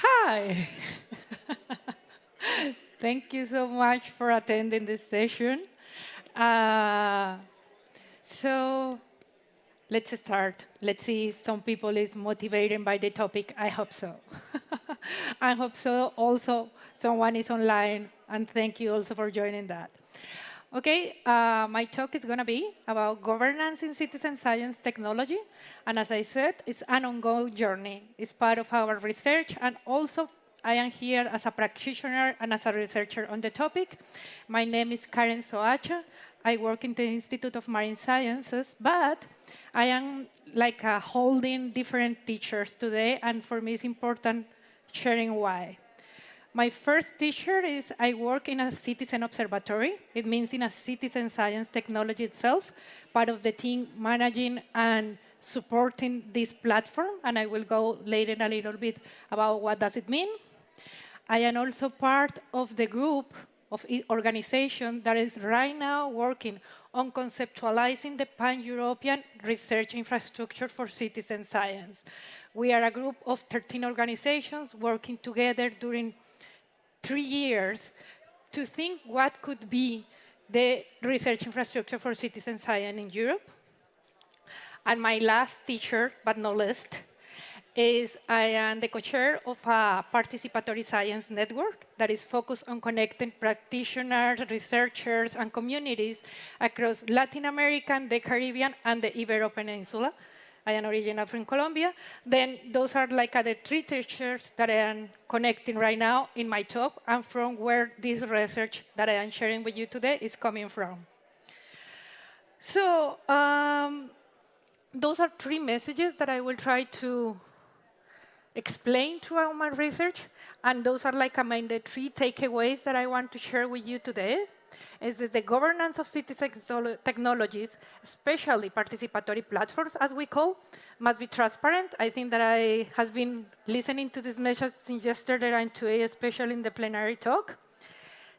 Hi. Thank you so much for attending this session. Uh, so let's start. Let's see if some people is motivated by the topic. I hope so. I hope so. Also, someone is online, and thank you also for joining that. Okay, my talk is going to be about governance in citizen science technology. And as I said, it's an ongoing journey. It's part of our research. And also, I am here as a practitioner and as a researcher on the topic. My name is Karen Soacha. I work in the Institute of Marine Sciences, but I am like holding different teachers today. And for me, it's important sharing why. My first teacher is I work in a citizen observatory. It means in a citizen science technology itself, part of the team managing and supporting this platform. And I will go later a little bit about what does it mean. I am also part of the group of organization that is right now working on conceptualizing the pan-European research infrastructure for citizen science. We are a group of 13 organizations working together during 3 years to think what could be the research infrastructure for citizen science in Europe. And my last teacher, but not least, is I am the co-chair of a participatory science network that is focused on connecting practitioners, researchers, and communities across Latin America, the Caribbean, and the Ibero Peninsula. I am originally from Colombia. Then those are like the 3 teachers that I am connecting right now in my talk and from where this research that I am sharing with you today is coming from. So those are 3 messages that I will try to explain throughout my research. And those are like the 3 takeaways that I want to share with you today. Is the governance of citizen technologies, especially participatory platforms, as we call, must be transparent. I think that I have been listening to this message since yesterday and today, especially in the plenary talk.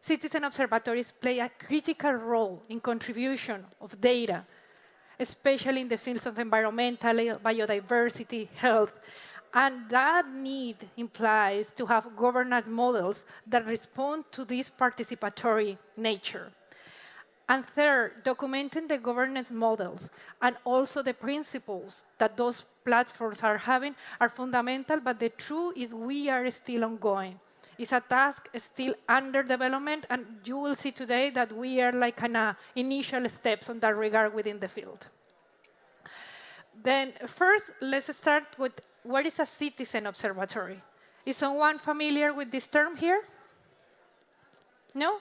Citizen observatories play a critical role in contribution of data, especially in the fields of environmental, biodiversity, health. And that need implies to have governance models that respond to this participatory nature. And third, documenting the governance models and also the principles that those platforms are having are fundamental, but the truth is we are still ongoing. It's a task still under development, and you will see today that we are like in initial steps on that regard within the field. Then first, let's start with what is a citizen observatory? Is someone familiar with this term here? No?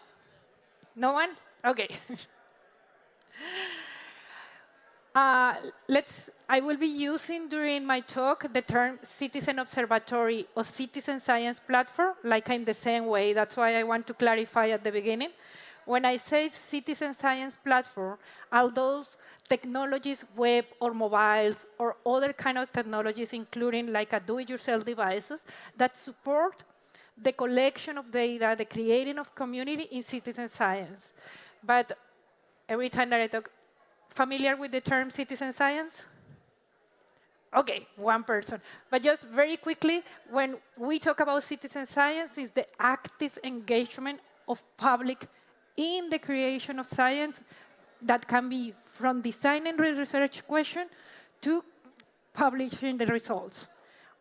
No one? Okay. I will be using during my talk the term citizen observatory or citizen science platform, like in the same way. That's why I want to clarify at the beginning. When I say citizen science platform, all those technologies, web or mobiles or other kind of technologies, including like a do-it-yourself devices that support the collection of data, the creating of community in citizen science. But every time that I talk, familiar with the term citizen science? Okay, 1 person. But just very quickly, when we talk about citizen science, it's the active engagement of public in the creation of science that can be from designing the research question to publishing the results,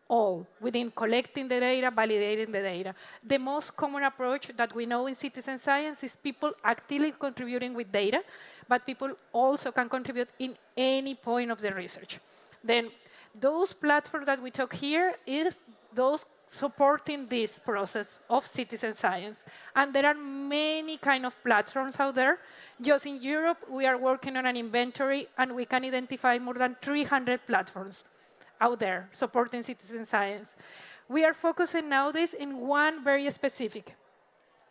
all within collecting the data, validating the data. The most common approach that we know in citizen science is people actively contributing with data, but people also can contribute in any point of the research. Then those platforms that we talk here is those supporting this process of citizen science. And there are many kind of platforms out there. Just in Europe, we are working on an inventory, and we can identify more than 300 platforms out there supporting citizen science. We are focusing nowadays in one very specific,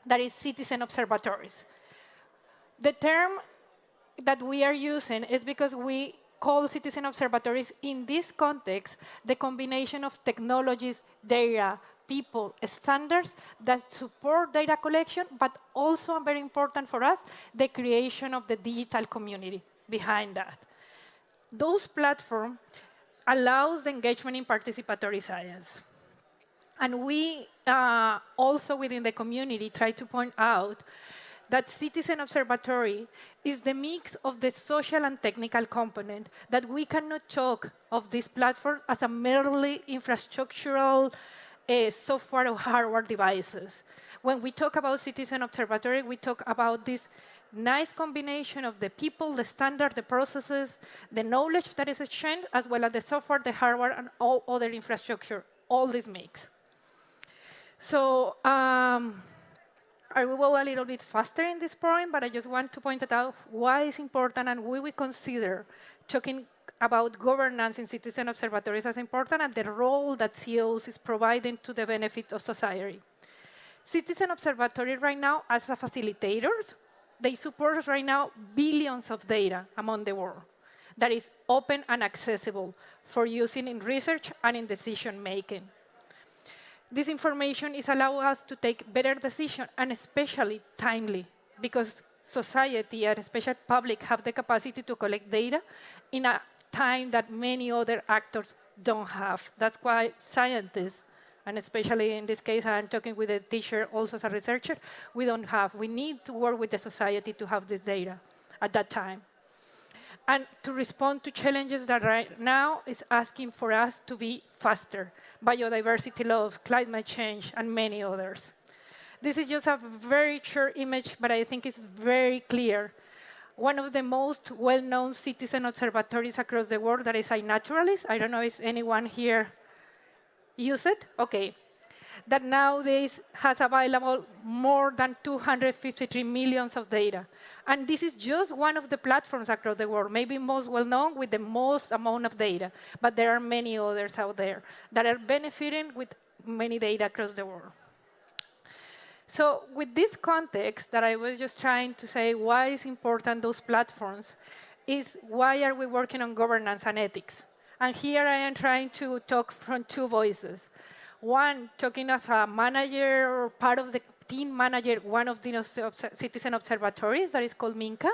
that is citizen observatories. The term that we are using is because we call citizen observatories in this context the combination of technologies, data, people, standards that support data collection, but also, and very important for us, the creation of the digital community behind that. Those platforms allows the engagement in participatory science. And we also within the community try to point out that Citizen Observatory is the mix of the social and technical component, that we cannot talk of this platform as a merely infrastructural software or hardware devices. When we talk about Citizen Observatory, we talk about this nice combination of the people, the standard, the processes, the knowledge that is exchanged, as well as the software, the hardware, and all other infrastructure, all this mix. So I will go a little bit faster in this point, but I just want to point out why it's important and why we consider talking about governance in citizen observatories as important and the role that CEOs is providing to the benefit of society. Citizen observatory right now, as a facilitators, they support right now billions of data among the world that is open and accessible for using in research and in decision making. This information is allowing us to take better decisions, and especially timely, because society and especially public have the capacity to collect data in a time that many other actors don't have. That's why scientists, and especially in this case, I'm talking with a teacher, also as a researcher, we don't have. We need to work with the society to have this data at that time. And to respond to challenges that right now is asking for us to be faster, biodiversity loss, climate change, and many others. This is just a very short image, but I think it's very clear. One of the most well-known citizen observatories across the world that is iNaturalist. I don't know if anyone here use it? Okay. That nowadays has available more than 253 million of data. And this is just one of the platforms across the world, maybe most well-known with the most amount of data. But there are many others out there that are benefiting with many data across the world. So with this context that I was just trying to say why it's important those platforms is why are we working on governance and ethics? And here I am trying to talk from two voices. One, talking as a manager or part of the team manager, one of the citizen observatories that is called Minka,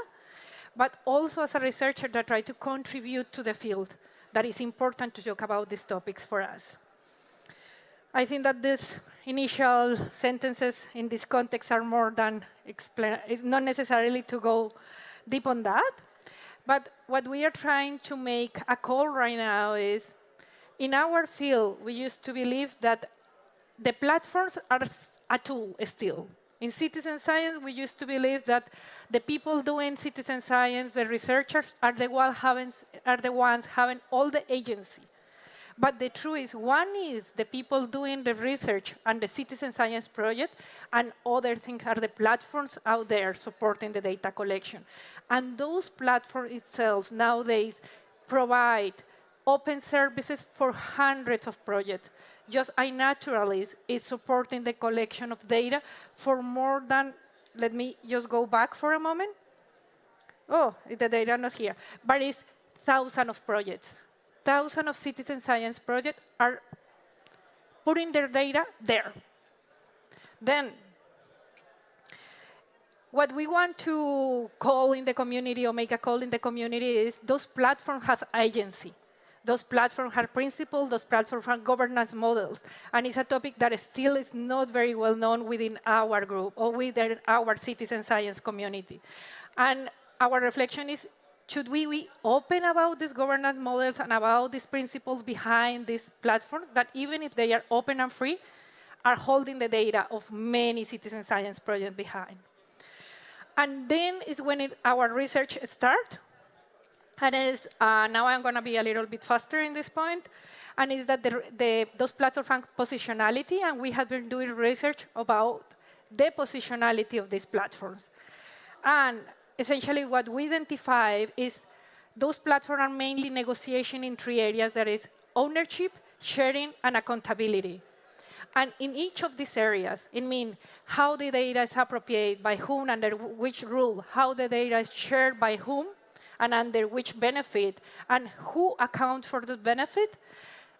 but also as a researcher that tries to contribute to the field that is important to talk about these topics for us. I think that these initial sentences in this context are more than explain. It's not necessarily to go deep on that, but what we are trying to make a call right now is, in our field, we used to believe that the platforms are a tool still. In citizen science, we used to believe that the people doing citizen science, the researchers, are the ones having all the agency. But the truth is, one is the people doing the research and the citizen science project, and other things are the platforms out there supporting the data collection. And those platforms itself nowadays provide open services for hundreds of projects. Just iNaturalist is supporting the collection of data for more than, let me just go back for a moment. Oh, the data not here. But it's thousands of projects. Thousands of citizen science projects are putting their data there. Then, what we want to call in the community or make a call in the community is those platforms have agency. Those platforms have principles, those platforms have governance models. And it's a topic that still is not very well known within our group or within our citizen science community. And our reflection is, should we be open about these governance models and about these principles behind these platforms that, even if they are open and free, are holding the data of many citizen science projects behind? And then is when our research starts. And now I'm going to be a little bit faster in this point, and is that those platforms have positionality, and we have been doing research about the positionality of these platforms. And essentially what we identify is those platforms are mainly negotiation in three areas, that is ownership, sharing, and accountability. And in each of these areas, it means how the data is appropriated by whom, under which rule, how the data is shared by whom, and under which benefit, and who accounts for the benefit.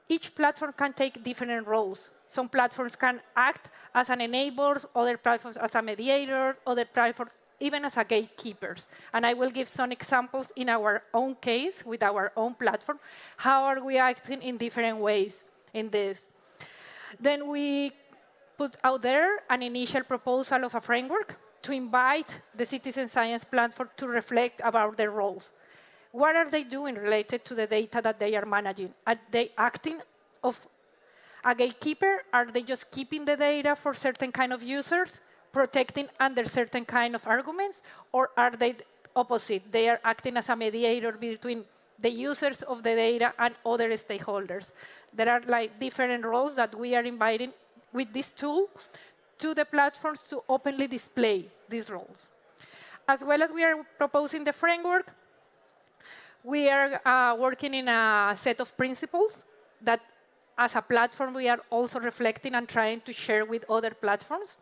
Each platform can take different roles. Some platforms can act as an enabler, other platforms as a mediator, other platforms even as a gatekeepers. And I will give some examples in our own case, with our own platform, how are we acting in different ways in this. Then we put out there an initial proposal of a framework to invite the citizen science platform to reflect about their roles. What are they doing related to the data that they are managing? Are they acting of a gatekeeper? Are they just keeping the data for certain kind of users, protecting under certain kind of arguments? Or are they opposite? They are acting as a mediator between the users of the data and other stakeholders. There are like different roles that we are inviting with this tool to the platforms to openly display these roles. As well as we are proposing the framework, we are working in a set of principles that, as a platform, we are also reflecting and trying to share with other platforms.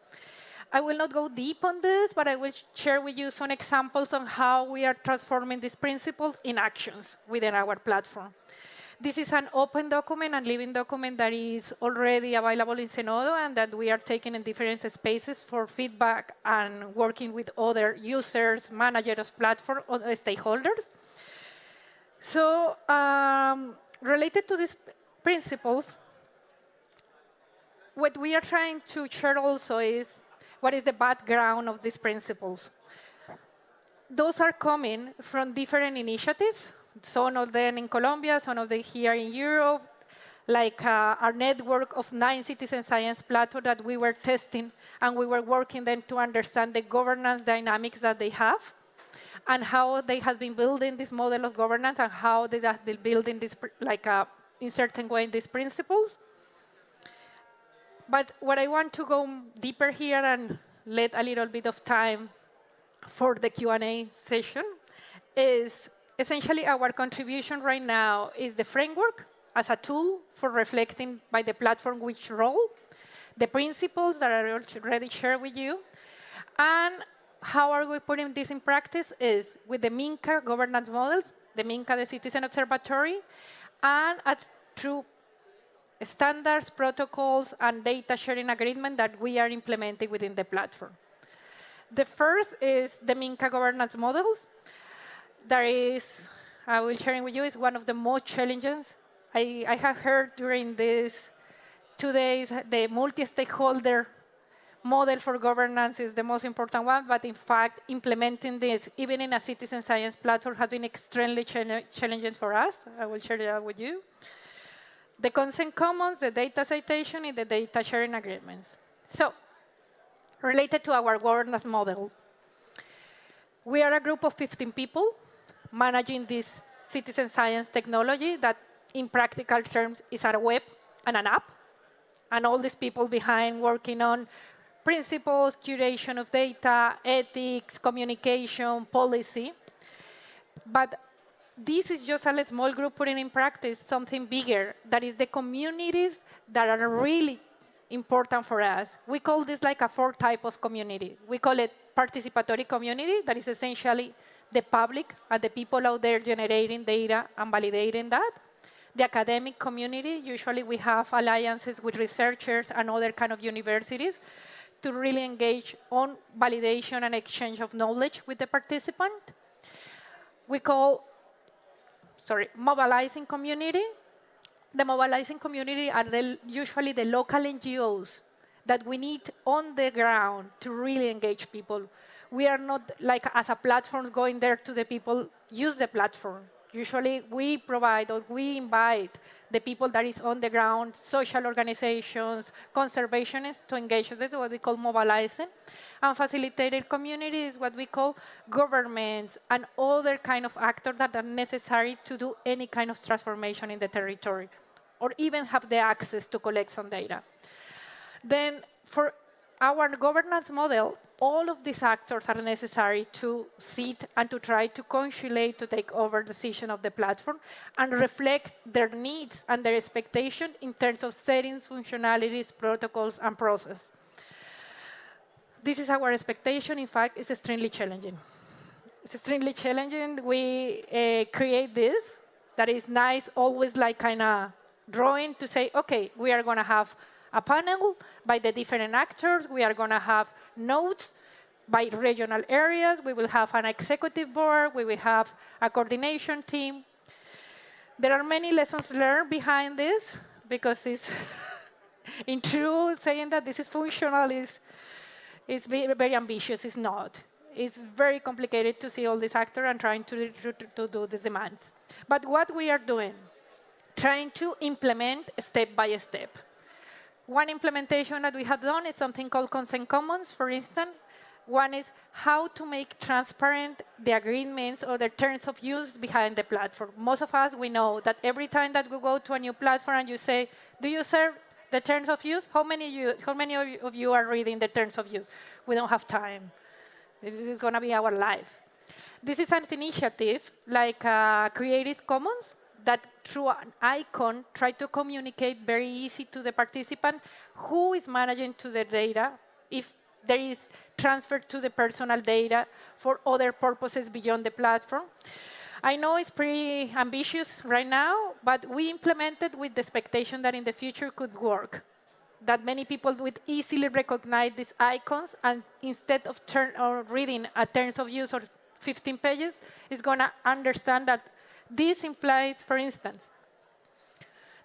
I will not go deep on this, but I will share with you some examples on how we are transforming these principles in actions within our platform. This is an open document and living document that is already available in Zenodo and that we are taking in different spaces for feedback and working with other users, managers of platform, other stakeholders. So related to these principles, what we are trying to share also is what is the background of these principles. Those are coming from different initiatives, some of them in Colombia, some of them here in Europe, like our network of 9 citizen science platforms that we were testing, and we were working then to understand the governance dynamics that they have, and how they have been building this model of governance, and how they have been building this, like in certain way, these principles. But what I want to go deeper here and let a little bit of time for the Q&A session is essentially our contribution right now is the framework as a tool for reflecting by the platform which role, the principles that I already shared with you, and how are we putting this in practice is with the MINCA governance models, the MINCA, the Citizen Observatory, and through standards, protocols, and data sharing agreement that we are implementing within the platform. The first is the MINCA governance models. That is, I will share with you, is one of the most challenges. I have heard during these 2 days the multi-stakeholder model for governance is the most important one, but in fact, implementing this, even in a citizen science platform, has been extremely challenging for us. I will share that with you. The consent commons, the data citation, and the data sharing agreements. So, related to our governance model, we are a group of 15 people managing this citizen science technology that, in practical terms, is a web and an app, and all these people behind working on principles, curation of data, ethics, communication, policy. But this is just a small group putting in practice something bigger, that is the communities that are really important for us. We call this like a 4 type of community. We call it participatory community, that is essentially the public and the people out there generating data and validating that. The academic community, usually we have alliances with researchers and other kind of universities to really engage on validation and exchange of knowledge with the participant. We call, mobilizing community. The mobilizing community are usually the local NGOs that we need on the ground to really engage people. We are not like as a platform going there to the people, use the platform. Usually we provide or we invite the people that is on the ground, social organizations, conservationists to engage. This is what we call mobilizing. And facilitated community is what we call governments and other kind of actors that are necessary to do any kind of transformation in the territory, or even have the access to collect some data. Then for our governance model, all of these actors are necessary to sit and to try to conciliate, to take over decision of the platform and reflect their needs and their expectation in terms of settings, functionalities, protocols, and process. This is our expectation. In fact, it's extremely challenging. It's extremely challenging. We create this that is nice, always like kind of drawing to say, okay, we are going to have a panel by the different actors. We are going to have notes by regional areas. We will have an executive board. We will have a coordination team. There are many lessons learned behind this, because it's, in truth, saying that this is functional is very ambitious. It's not. It's very complicated to see all these actors and trying to do these demands. But what we are doing, trying to implement step by step. One implementation that we have done is something called consent commons, for instance. One is how to make transparent the agreements or the terms of use behind the platform. Most of us, we know that every time that we go to a new platform and you say, do you serve the terms of use? How many of you are reading the terms of use? We don't have time. This is going to be our life. This is an initiative like Creative Commons that through an icon try to communicate very easy to the participant who is managing to the data, if there is transfer to the personal data for other purposes beyond the platform. I know it's pretty ambitious right now, but we implemented with the expectation that in the future could work, that many people would easily recognize these icons, and instead of reading a terms of use or 15 pages, is going to understand that this implies, for instance,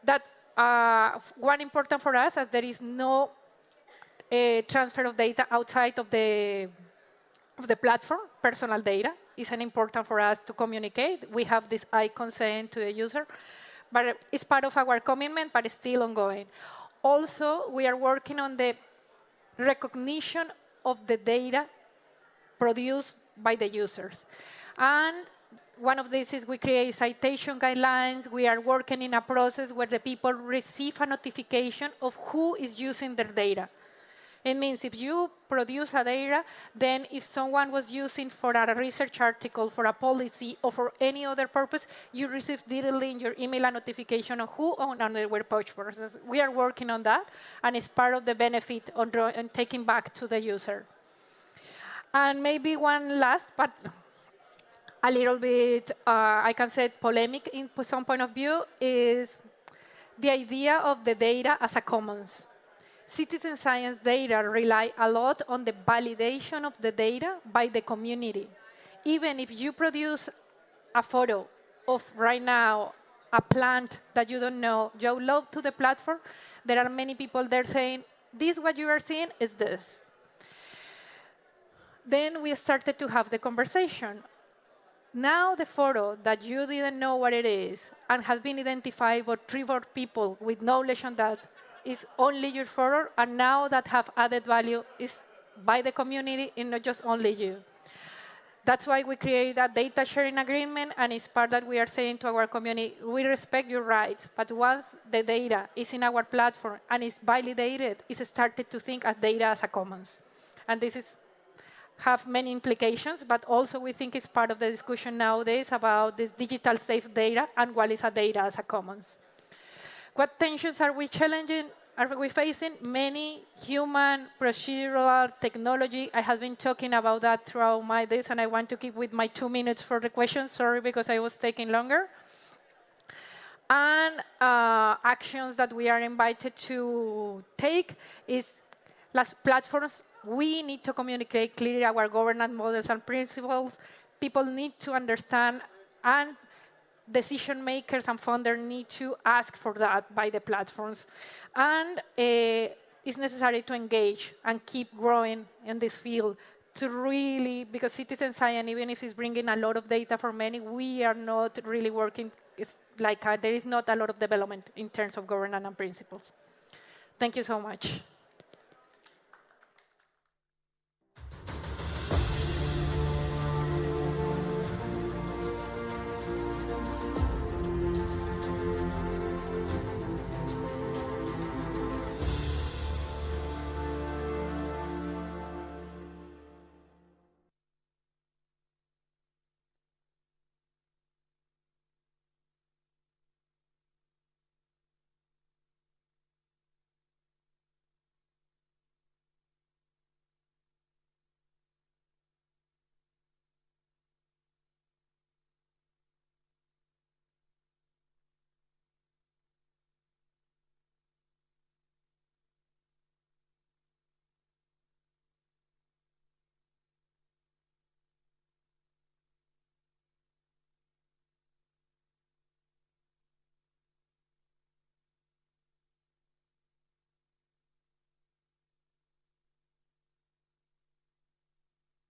that one important for us, as there is no transfer of data outside of the platform, personal data, is an important for us to communicate. We have this icon saying to the user, but it's part of our commitment, but it's still ongoing. Also, we are working on the recognition of the data produced by the users. And one of these is we create citation guidelines. We are working in a process where the people receive a notification of who is using their data. It means if you produce a data, then if someone was using for a research article, for a policy, or for any other purpose, you receive directly in your email a notification of who owned the web page process. We are working on that, and it's part of the benefit on taking back to the user. And maybe one last, but a little bit, I can say polemic in some point of view, is the idea of the data as a commons. Citizen science data rely a lot on the validation of the data by the community. Even if you produce a photo of, right now, a plant that you don't know, you upload to the platform, there are many people there saying, this, what you are seeing, is this. Then we started to have the conversation. Now the photo that you didn't know what it is and has been identified by 3 or 4 people with knowledge on that is only your photo, and now that have added value is by the community and not just only you. That's why we create a data sharing agreement, and it's part that we are saying to our community, we respect your rights, but once the data is in our platform and is validated, it's started to think of data as a commons. And this is have many implications, but also we think it's part of the discussion nowadays about this digital safe data and what is a data as a commons. What tensions are we challenging? Are we facing? Many human, procedural, technology. I have been talking about that throughout my days, and I want to keep with my 2 minutes for the questions. Sorry, because I was taking longer. And actions that we are invited to take is, as platforms, we need to communicate clearly our governance models and principles. People need to understand, and decision makers and funders need to ask for that by the platforms. And it's necessary to engage and keep growing in this field to really, because citizen science, even if it's bringing a lot of data for many, we are not really working. It's like there is not a lot of development in terms of governance and principles. Thank you so much.